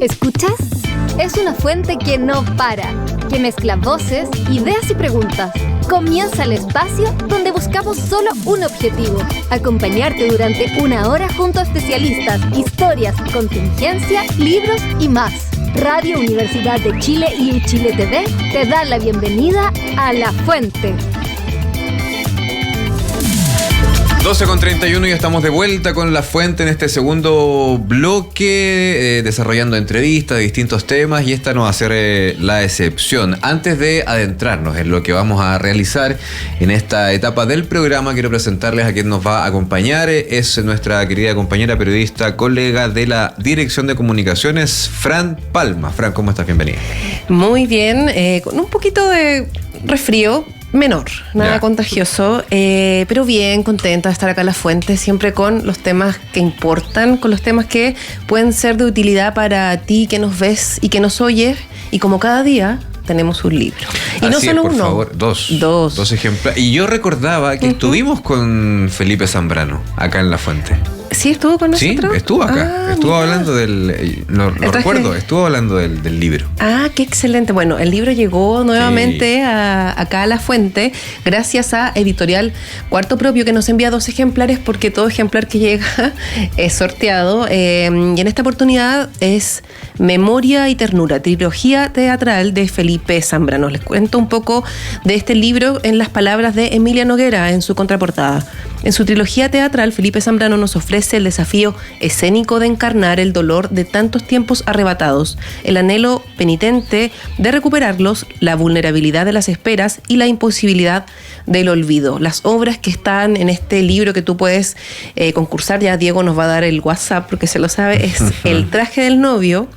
¿Escuchas? Es una fuente que no para, que mezcla voces, ideas y preguntas. Comienza el espacio donde buscamos solo un objetivo: acompañarte durante una hora junto a especialistas, historias, contingencia, libros y más. Radio Universidad de Chile y Chile TV te dan la bienvenida a La Fuente. 12:31 y estamos de vuelta con La Fuente en este segundo bloque, desarrollando entrevistas de distintos temas, y esta no va a ser la excepción. Antes de adentrarnos en lo que vamos a realizar en esta etapa del programa, quiero presentarles a quien nos va a acompañar. Es nuestra querida compañera periodista, colega de la Dirección de Comunicaciones, Fran Palma. Fran, ¿cómo estás? Bienvenida. Muy bien, con un poquito de resfrío. Menor, nada contagioso, pero bien, contenta de estar acá en La Fuente, siempre con los temas que importan, con los temas que pueden ser de utilidad para ti que nos ves y que nos oyes, y como cada día tenemos un libro. Y no solo uno. Favor, dos ejemplares. Y yo recordaba que estuvimos con Felipe Zambrano acá en La Fuente. ¿Sí estuvo con nosotros? Sí, estuvo acá. Estuvo hablando del... Lo recuerdo, estuvo hablando del libro. Ah, qué excelente. Bueno, el libro llegó nuevamente acá a La Fuente gracias a Editorial Cuarto Propio, que nos envía 2 ejemplares porque todo ejemplar que llega es sorteado. Y en esta oportunidad es Memoria y Ternura, trilogía teatral de Felipe Zambrano. Les cuento un poco de este libro en las palabras de Emilia Noguera en su contraportada. En su trilogía teatral, Felipe Zambrano nos ofrece el desafío escénico de encarnar el dolor de tantos tiempos arrebatados, el anhelo penitente de recuperarlos, la vulnerabilidad de las esperas y la imposibilidad del olvido. Las obras que están en este libro que tú puedes concursar, ya Diego nos va a dar el WhatsApp porque se lo sabe, es El traje del novio,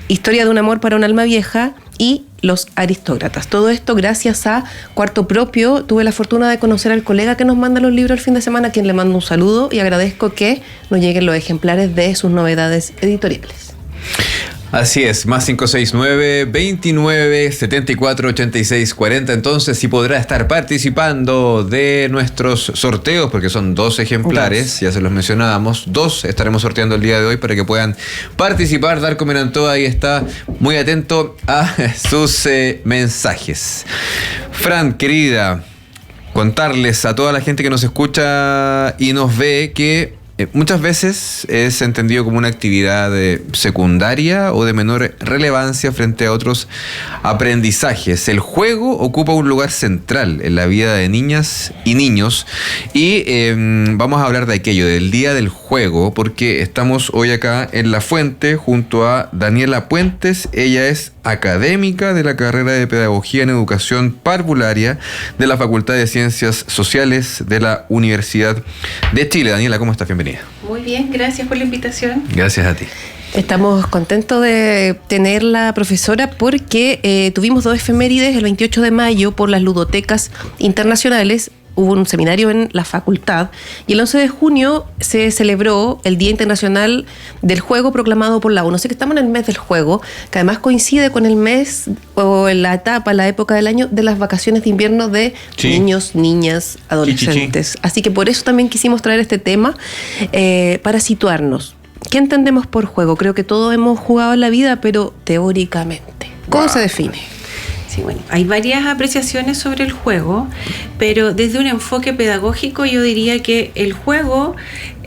Historia de un amor para un alma vieja y Los aristócratas. Todo esto gracias a Cuarto Propio. Tuve la fortuna de conocer al colega que nos manda los libros el fin de semana, a quien le mando un saludo y agradezco que nos lleguen los ejemplares de sus novedades editoriales. Así es, más 569 29 74 86 40. Entonces sí podrá estar participando de nuestros sorteos, porque son 2 ejemplares, ya se los mencionábamos. 2 estaremos sorteando el día de hoy para que puedan participar. Darko Menantoa ahí está muy atento a sus mensajes. Fran, querida, contarles a toda la gente que nos escucha y nos ve que muchas veces es entendido como una actividad secundaria o de menor relevancia frente a otros aprendizajes. El juego ocupa un lugar central en la vida de niñas y niños, y vamos a hablar de aquello, del Día del Juego, porque estamos hoy acá en La Fuente junto a Daniela Puentes. Ella es académica de la carrera de Pedagogía en Educación Parvularia de la Facultad de Ciencias Sociales de la Universidad de Chile. Daniela, ¿cómo estás? Bienvenida. Muy bien, gracias por la invitación. Gracias a ti. Estamos contentos de tenerla, profesora, porque tuvimos 2 efemérides. El 28 de mayo, por las ludotecas internacionales, hubo un seminario en la facultad, y el 11 de junio se celebró el Día Internacional del Juego proclamado por la ONU. Así que estamos en el mes del juego, que además coincide con el mes o en la etapa, la época del año de las vacaciones de invierno de niños, niñas, adolescentes. Así que por eso también quisimos traer este tema para situarnos. ¿Qué entendemos por juego? Creo que todos hemos jugado en la vida, pero teóricamente, ¿cómo se define? Sí, bueno, hay varias apreciaciones sobre el juego, pero desde un enfoque pedagógico yo diría que el juego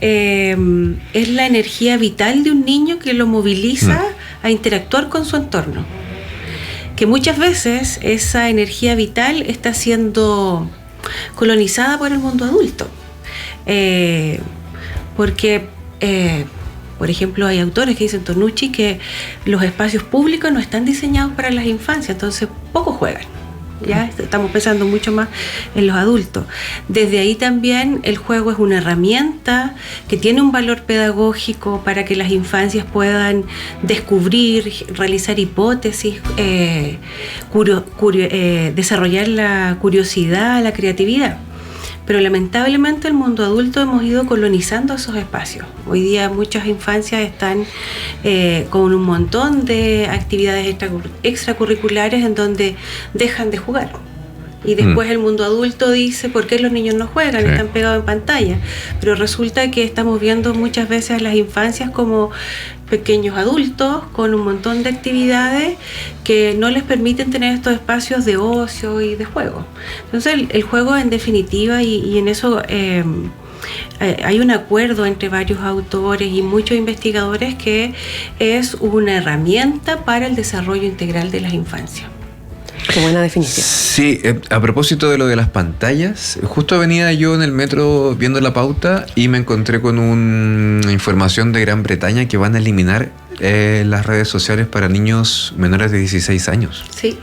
es la energía vital de un niño que lo moviliza a interactuar con su entorno. Que muchas veces esa energía vital está siendo colonizada por el mundo adulto. Porque... por ejemplo, hay autores que dicen, Tonucci, que los espacios públicos no están diseñados para las infancias, entonces poco juegan. Ya estamos pensando mucho más en los adultos. Desde ahí también el juego es una herramienta que tiene un valor pedagógico para que las infancias puedan descubrir, realizar hipótesis, desarrollar la curiosidad, la creatividad. Pero lamentablemente el mundo adulto hemos ido colonizando esos espacios. Hoy día muchas infancias están con un montón de actividades extracurriculares en donde dejan de jugar. Y después el mundo adulto dice, ¿por qué los niños no juegan? Sí. Están pegados en pantalla. Pero resulta que estamos viendo muchas veces a las infancias como pequeños adultos con un montón de actividades que no les permiten tener estos espacios de ocio y de juego. Entonces el juego, en definitiva, y en eso hay un acuerdo entre varios autores y muchos investigadores, que es una herramienta para el desarrollo integral de las infancias. Qué buena definición. Sí, a propósito de lo de las pantallas, justo venía yo en el metro viendo la pauta y me encontré con una información de Gran Bretaña que van a eliminar las redes sociales para niños menores de 16 años. Sí.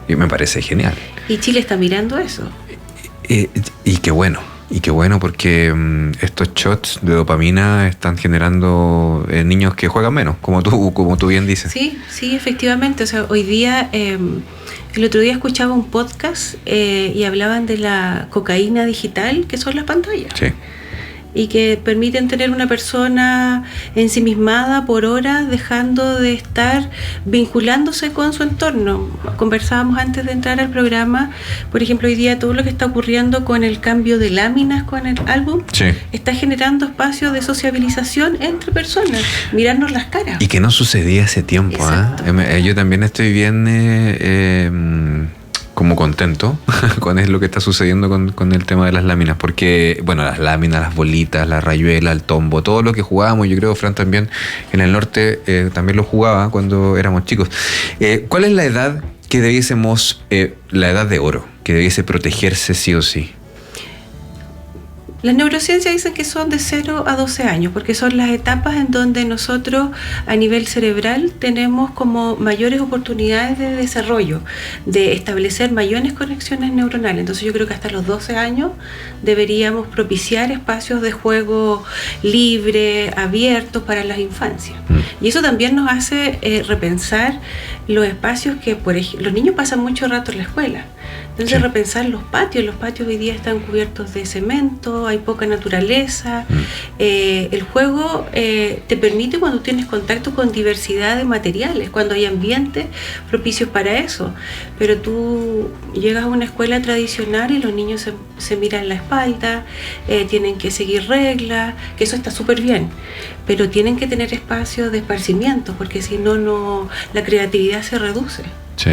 Y me parece genial. Y Chile está mirando eso. Y qué bueno. Y qué bueno, porque estos shots de dopamina están generando niños que juegan menos, como tú bien dices. Sí, sí, efectivamente. O sea, hoy día, el otro día escuchaba un podcast y hablaban de la cocaína digital, que son las pantallas. Sí. Y que permiten tener una persona ensimismada por horas, dejando de estar vinculándose con su entorno. Conversábamos antes de entrar al programa, por ejemplo, hoy día todo lo que está ocurriendo con el cambio de láminas con el álbum, Sí. está generando espacios de sociabilización entre personas, mirarnos las caras. Y que no sucedía hace tiempo. Exacto. Yo también estoy bien como contento con lo que está sucediendo con el tema de las láminas, porque, bueno, las láminas, las bolitas, la rayuela, el tombo, todo lo que jugábamos, yo creo, Fran, también en el norte también lo jugaba cuando éramos chicos. ¿Cuál es la edad que debiésemos, la edad de oro, que debiese protegerse sí o sí? Las neurociencias dicen que son de 0 a 12 años, porque son las etapas en donde nosotros a nivel cerebral tenemos como mayores oportunidades de desarrollo, de establecer mayores conexiones neuronales. Entonces yo creo que hasta los 12 años deberíamos propiciar espacios de juego libre, abiertos para las infancias. Y eso también nos hace repensar los espacios que, por ejemplo, los niños pasan mucho rato en la escuela. Entonces, Sí. repensar los patios hoy día están cubiertos de cemento, hay poca naturaleza. El juego te permite, cuando tienes contacto con diversidad de materiales, cuando hay ambientes propicios para eso. Pero tú llegas a una escuela tradicional y los niños se miran la espalda, tienen que seguir reglas, que eso está súper bien, pero tienen que tener espacios de esparcimiento, porque si no, la creatividad se reduce. Sí.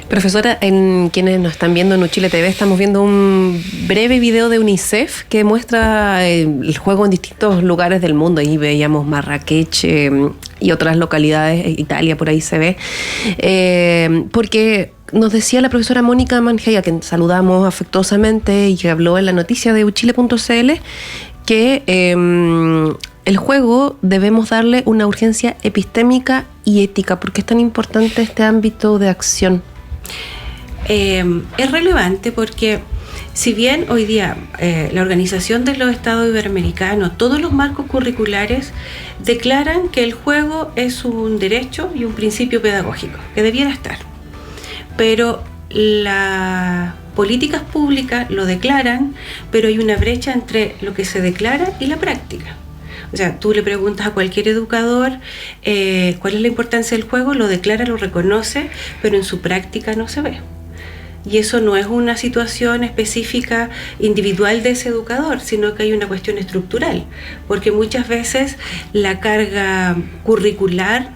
Profesora, en quienes nos están viendo en Uchile TV, estamos viendo un breve video de UNICEF que muestra el juego en distintos lugares del mundo. Ahí veíamos Marrakech y otras localidades, Italia, por ahí se ve. Porque nos decía la profesora Mónica Manjaya, que saludamos afectuosamente y que habló en la noticia de uchile.cl, que el juego debemos darle una urgencia epistémica y ética. ¿Por qué es tan importante este ámbito de acción? Es relevante porque, si bien hoy día la Organización de los Estados Iberoamericanos, todos los marcos curriculares declaran que el juego es un derecho y un principio pedagógico que debiera estar, pero las políticas públicas lo declaran, pero hay una brecha entre lo que se declara y la práctica. O sea, tú le preguntas a cualquier educador cuál es la importancia del juego, lo declara, lo reconoce, pero en su práctica no se ve. Y eso no es una situación específica individual de ese educador, sino que hay una cuestión estructural, porque muchas veces la carga curricular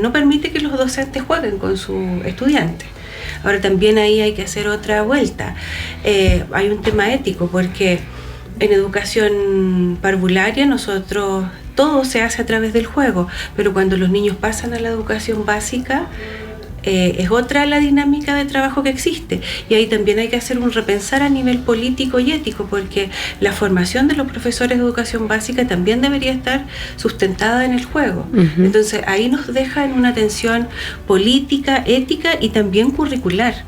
no permite que los docentes jueguen con sus estudiantes. Ahora también ahí hay que hacer otra vuelta. Hay un tema ético, porque en educación parvularia nosotros todo se hace a través del juego, pero cuando los niños pasan a la educación básica, es otra la dinámica de trabajo que existe, y ahí también hay que hacer un repensar a nivel político y ético, porque la formación de los profesores de educación básica también debería estar sustentada en el juego. Uh-huh. Entonces ahí nos deja en una tensión política, ética y también curricular,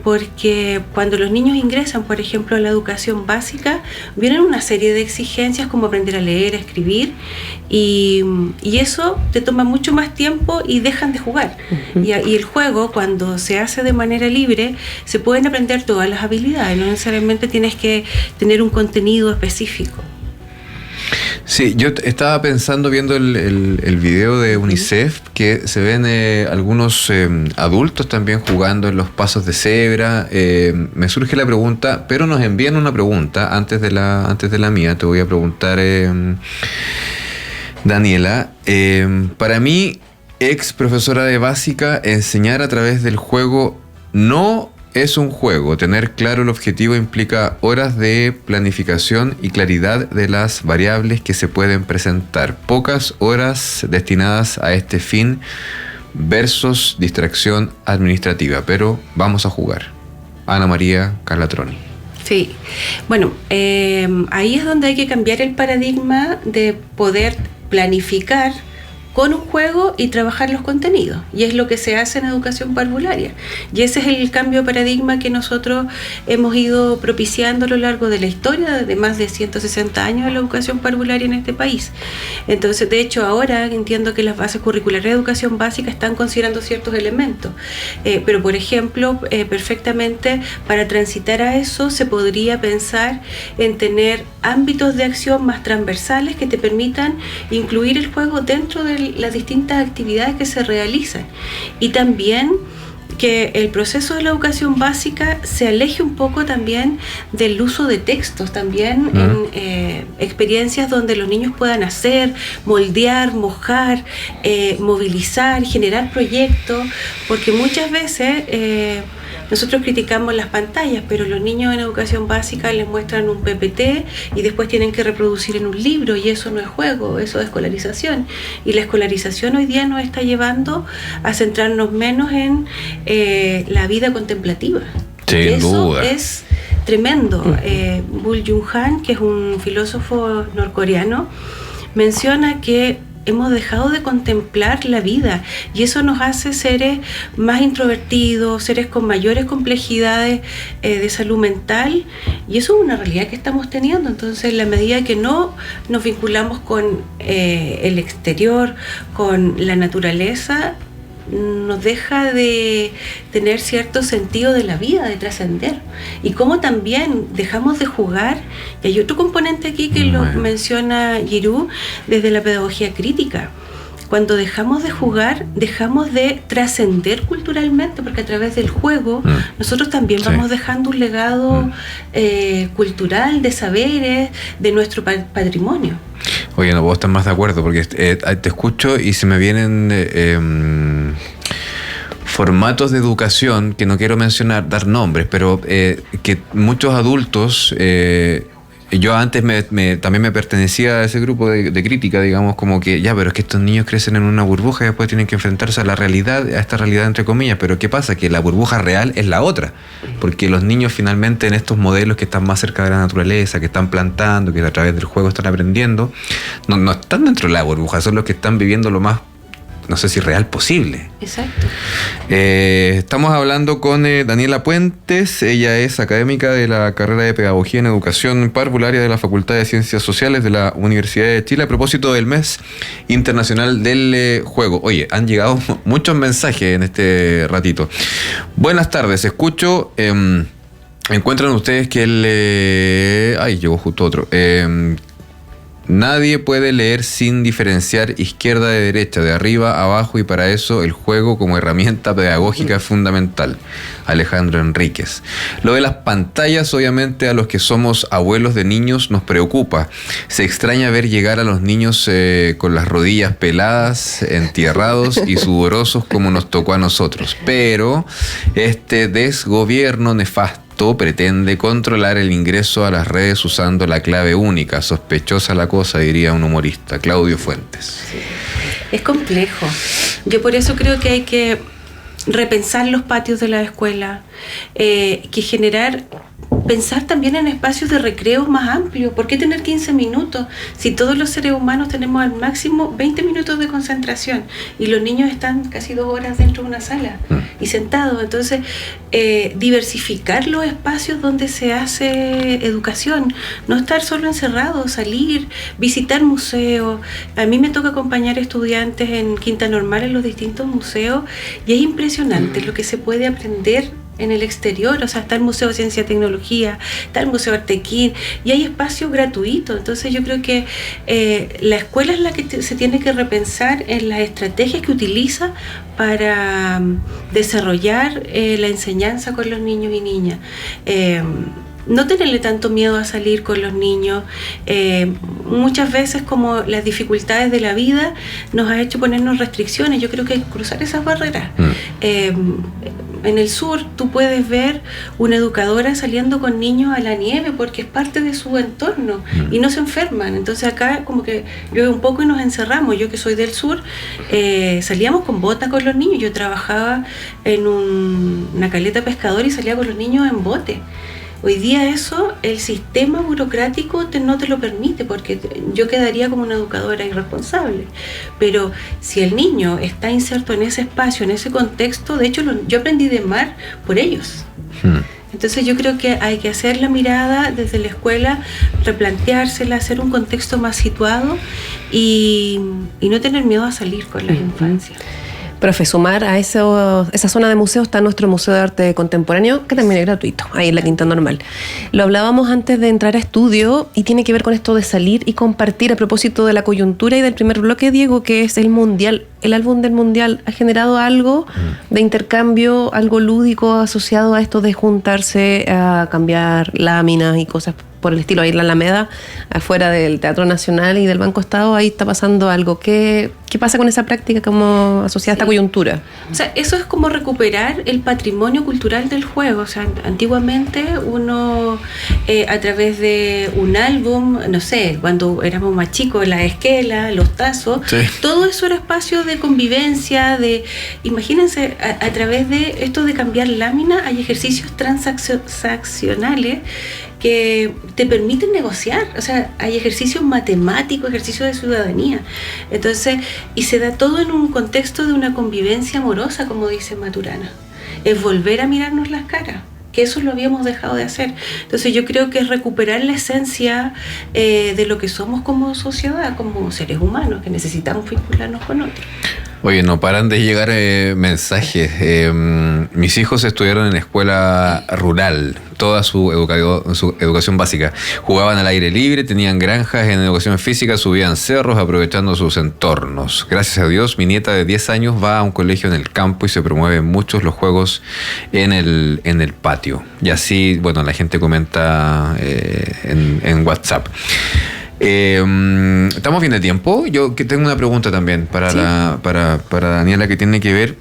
porque cuando los niños ingresan, por ejemplo, a la educación básica, vienen una serie de exigencias como aprender a leer, a escribir, y eso te toma mucho más tiempo y dejan de jugar. Uh-huh. Y el juego, cuando se hace de manera libre, se pueden aprender todas las habilidades, no necesariamente tienes que tener un contenido específico. Sí, yo estaba pensando viendo el video de UNICEF que se ven algunos adultos también jugando en los pasos de cebra. Me surge la pregunta, pero nos envían una pregunta antes de la mía. Te voy a preguntar, Daniela. Para mí, ex profesora de básica, enseñar a través del juego no es un juego. Tener claro el objetivo implica horas de planificación y claridad de las variables que se pueden presentar. Pocas horas destinadas a este fin versus distracción administrativa. Pero vamos a jugar. Ana María Calatroni. Sí, bueno, ahí es donde hay que cambiar el paradigma de poder planificar con un juego y trabajar los contenidos. Y es lo que se hace en educación parvularia. Y ese es el cambio de paradigma que nosotros hemos ido propiciando a lo largo de la historia de más de 160 años de la educación parvularia en este país. Entonces, de hecho, ahora entiendo que las bases curriculares de educación básica están considerando ciertos elementos. Pero, por ejemplo, perfectamente para transitar a eso se podría pensar en tener ámbitos de acción más transversales que te permitan incluir el juego dentro de las distintas actividades que se realizan, y también que el proceso de la educación básica se aleje un poco también del uso de textos, también en experiencias donde los niños puedan hacer, moldear, mojar, movilizar, generar proyectos, porque muchas veces nosotros criticamos las pantallas, pero los niños en educación básica les muestran un PPT y después tienen que reproducir en un libro, y eso no es juego, eso es escolarización. Y la escolarización hoy día nos está llevando a centrarnos menos en la vida contemplativa. Sin duda. Eso es tremendo. Bull Jung Han, que es un filósofo norcoreano, menciona que hemos dejado de contemplar la vida, y eso nos hace seres más introvertidos, seres con mayores complejidades de salud mental, y eso es una realidad que estamos teniendo. Entonces, en la medida que no nos vinculamos con el exterior, con la naturaleza, nos deja de tener cierto sentido de la vida, de trascender. Y como también dejamos de jugar, y hay otro componente aquí que lo menciona Giroux desde la pedagogía crítica. Cuando dejamos de jugar, dejamos de trascender culturalmente, porque a través del juego nosotros también vamos dejando un legado cultural, de saberes, de nuestro patrimonio. Oye, no puedo estar más de acuerdo, porque te escucho y se me vienen formatos de educación que no quiero mencionar, dar nombres, pero que muchos adultos... yo antes también me pertenecía a ese grupo de crítica, digamos, como que ya, pero es que estos niños crecen en una burbuja y después tienen que enfrentarse a la realidad, a esta realidad entre comillas. Pero ¿qué pasa? Que la burbuja real es la otra, porque los niños finalmente en estos modelos que están más cerca de la naturaleza, que están plantando, que a través del juego están aprendiendo, no están dentro de la burbuja, son los que están viviendo lo más, no sé si real posible. Exacto. Estamos hablando con Daniela Puentes. Ella es académica de la carrera de Pedagogía en Educación Parvularia de la Facultad de Ciencias Sociales de la Universidad de Chile, a propósito del Mes Internacional del Juego. Oye, han llegado muchos mensajes en este ratito. Buenas tardes, escucho... encuentran ustedes que llegó justo otro... Nadie puede leer sin diferenciar izquierda de derecha, de arriba a abajo, y para eso el juego como herramienta pedagógica es fundamental. Alejandro Enríquez. Lo de las pantallas, obviamente, a los que somos abuelos de niños nos preocupa. Se extraña ver llegar a los niños con las rodillas peladas, entierrados y sudorosos como nos tocó a nosotros. Pero este desgobierno nefasto pretende controlar el ingreso a las redes usando la clave única. Sospechosa la cosa, diría un humorista. Claudio Fuentes. Sí. Es complejo. Yo por eso creo que hay que repensar los patios de la escuela, pensar también en espacios de recreo más amplios. ¿Por qué tener 15 minutos? Si todos los seres humanos tenemos al máximo 20 minutos de concentración, y los niños están casi 2 horas dentro de una sala y sentados. Entonces, diversificar los espacios donde se hace educación, no estar solo encerrados, salir, visitar museos. A mí me toca acompañar estudiantes en Quinta Normal en los distintos museos, y es impresionante lo que se puede aprender en el exterior, o sea, está el Museo de Ciencia y Tecnología, está el Museo Artequín, y hay espacio gratuito. Entonces yo creo que la escuela es la que se tiene que repensar en las estrategias que utiliza para desarrollar la enseñanza con los niños y niñas. No tenerle tanto miedo a salir con los niños. Muchas veces, como las dificultades de la vida nos ha hecho ponernos restricciones, yo creo que hay que cruzar esas barreras. En el sur tú puedes ver una educadora saliendo con niños a la nieve porque es parte de su entorno y no se enferman. Entonces acá como que llueve un poco y nos encerramos. Yo que soy del sur, salíamos con botas con los niños. Yo trabajaba en una caleta pescadora y salía con los niños en bote. Hoy día eso, el sistema burocrático no te lo permite, porque yo quedaría como una educadora irresponsable. Pero si el niño está inserto en ese espacio, en ese contexto, de hecho yo aprendí de mar por ellos. Entonces yo creo que hay que hacer la mirada desde la escuela, replanteársela, hacer un contexto más situado y no tener miedo a salir con las infancias. Profe, sumar a esa zona de museo está nuestro Museo de Arte Contemporáneo, que también es gratuito, ahí en la Quinta Normal. Lo hablábamos antes de entrar a estudio y tiene que ver con esto de salir y compartir a propósito de la coyuntura y del primer bloque, Diego, que es el Mundial. El álbum del Mundial ha generado algo de intercambio, algo lúdico asociado a esto de juntarse a cambiar láminas y cosas por el estilo. Ahí en la Alameda, afuera del Teatro Nacional y del Banco Estado, ahí está pasando algo. ¿Qué pasa con esa práctica como asociada a esta coyuntura? O sea, eso es como recuperar el patrimonio cultural del juego. O sea, antiguamente uno, a través de un álbum, no sé, cuando éramos más chicos, la esquela, los tazos, todo eso era espacio de convivencia, imagínense, a través de esto de cambiar lámina, hay ejercicios transaccionales que te permiten negociar. O sea, hay ejercicios matemáticos, ejercicios de ciudadanía. Entonces, y se da todo en un contexto de una convivencia amorosa, como dice Maturana. Es volver a mirarnos las caras, que eso lo habíamos dejado de hacer. Entonces yo creo que es recuperar la esencia de lo que somos como sociedad, como seres humanos, que necesitamos vincularnos con otros. Oye, no paran de llegar mensajes. Mis hijos estudiaron en escuela rural, toda su educación básica. Jugaban al aire libre, tenían granjas en educación física, subían cerros aprovechando sus entornos. Gracias a Dios, mi nieta de 10 años va a un colegio en el campo y se promueven muchos los juegos en el patio. Y así, bueno, la gente comenta en WhatsApp. Estamos bien de tiempo. Yo que tengo una pregunta también para Daniela, que tiene que ver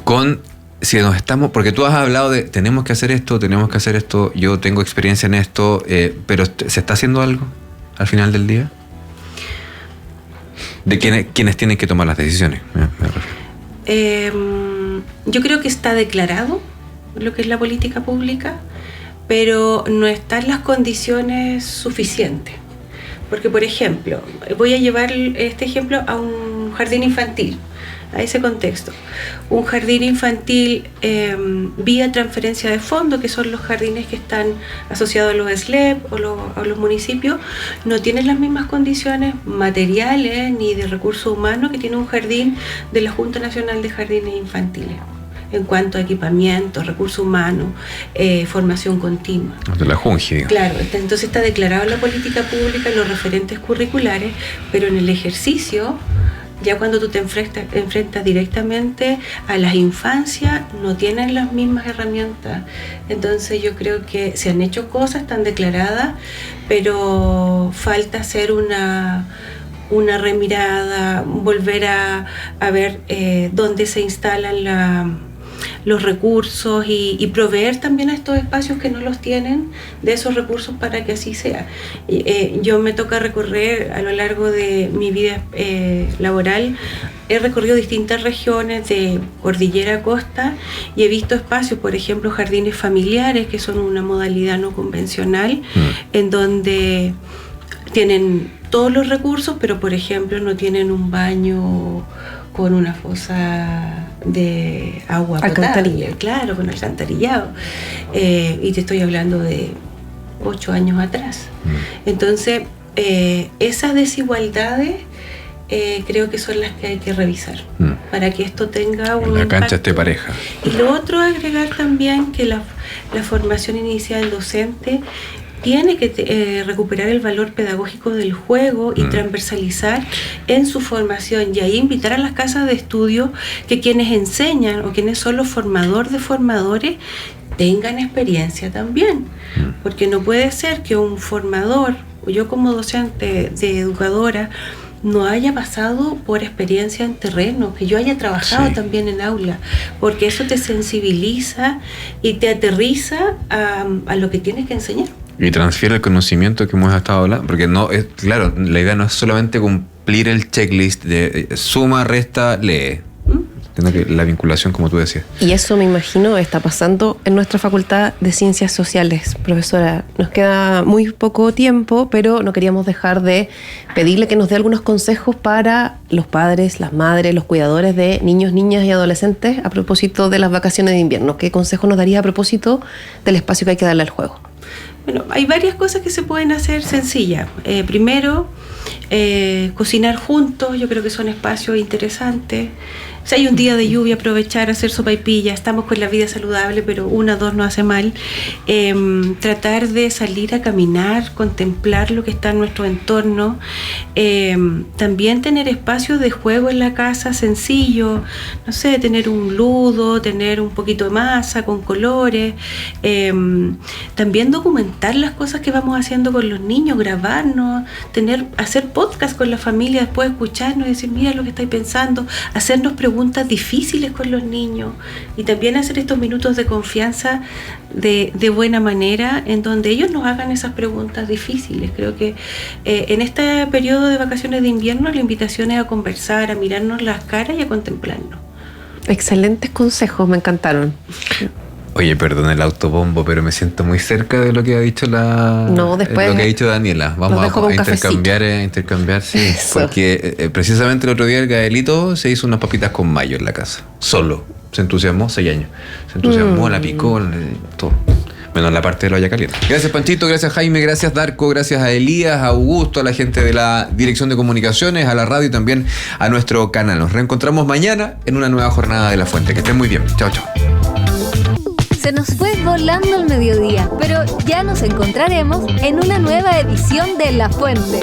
con si nos estamos, porque tú has hablado de tenemos que hacer esto, yo tengo experiencia en esto, pero ¿se está haciendo algo al final del día? ¿De quiénes tienen que tomar las decisiones? Yo creo que está declarado lo que es la política pública, pero no están las condiciones suficientes. Porque, por ejemplo, voy a llevar este ejemplo a un jardín infantil, a ese contexto. Un jardín infantil vía transferencia de fondos, que son los jardines que están asociados a los SLEP o a los municipios, no tienen las mismas condiciones materiales ni de recursos humanos que tiene un jardín de la Junta Nacional de Jardines Infantiles, en cuanto a equipamiento, recursos humanos, formación continua. De la JUNGI. Claro, entonces está declarado en la política pública, en los referentes curriculares, pero en el ejercicio, ya cuando tú te enfrentas directamente a las infancias, no tienen las mismas herramientas. Entonces yo creo que se han hecho cosas, están declaradas, pero falta hacer una remirada, volver a ver dónde se instalan los recursos y proveer también a estos espacios que no los tienen de esos recursos para que así sea. Yo me toca recorrer a lo largo de mi vida laboral, he recorrido distintas regiones de cordillera a costa y he visto espacios, por ejemplo, jardines familiares, que son una modalidad no convencional, en donde tienen todos los recursos, pero por ejemplo no tienen un baño con una fosa de agua potable, claro, con alcantarillado, y te estoy hablando de 8 años atrás. Entonces esas desigualdades creo que son las que hay que revisar. para que esto tenga un La cancha impacto. esté pareja. Y lo otro, agregar también que la formación inicial docente tiene que recuperar el valor pedagógico del juego y transversalizar en su formación, y ahí invitar a las casas de estudio que quienes enseñan o quienes son los formadores de formadores tengan experiencia también, porque no puede ser que un formador o yo como docente de educadora no haya pasado por experiencia en terreno, que yo haya trabajado también en aula, porque eso te sensibiliza y te aterriza a lo que tienes que enseñar. Y transfiere el conocimiento que hemos estado hablando, porque no es, claro, la idea no es solamente cumplir el checklist de suma, resta, lee. Tiene que la vinculación, como tú decías. Y eso, me imagino, está pasando en nuestra Facultad de Ciencias Sociales. Profesora, nos queda muy poco tiempo, pero no queríamos dejar de pedirle que nos dé algunos consejos para los padres, las madres, los cuidadores de niños, niñas y adolescentes a propósito de las vacaciones de invierno. ¿Qué consejo nos daría a propósito del espacio que hay que darle al juego? Bueno, hay varias cosas que se pueden hacer sencillas. Primero, cocinar juntos, yo creo que son espacios interesantes. Si hay un día de lluvia, aprovechar, hacer sopaipilla. Estamos con la vida saludable, pero 1 o 2 no hace mal. Tratar de salir a caminar, contemplar lo que está en nuestro entorno. También tener espacios de juego en la casa sencillo. No sé, tener un ludo, tener un poquito de masa con colores. También documentar las cosas que vamos haciendo con los niños, grabarnos, hacer podcast con la familia, después escucharnos y decir, mira lo que estáis pensando, hacernos preguntas difíciles con los niños y también hacer estos minutos de confianza de buena manera en donde ellos nos hagan esas preguntas difíciles. Creo que en este periodo de vacaciones de invierno la invitación es a conversar, a mirarnos las caras y a contemplarnos. Excelentes consejos, me encantaron. Oye, perdón el autobombo, pero me siento muy cerca de lo que ha dicho No, después lo que ha dicho Daniela. Vamos a intercambiar, sí. Eso. Porque precisamente el otro día el Gaelito se hizo unas papitas con mayo en la casa. Solo. Se entusiasmó, 6 años. Se entusiasmó, la picó, todo. Menos la parte de la olla caliente. Gracias, Panchito, gracias, Jaime, gracias, Darko, gracias a Elías, a Augusto, a la gente de la Dirección de Comunicaciones, a la radio y también a nuestro canal. Nos reencontramos mañana en una nueva jornada de La Fuente. Que estén muy bien. Chao, chao. Se nos fue volando el mediodía, pero ya nos encontraremos en una nueva edición de La Fuente.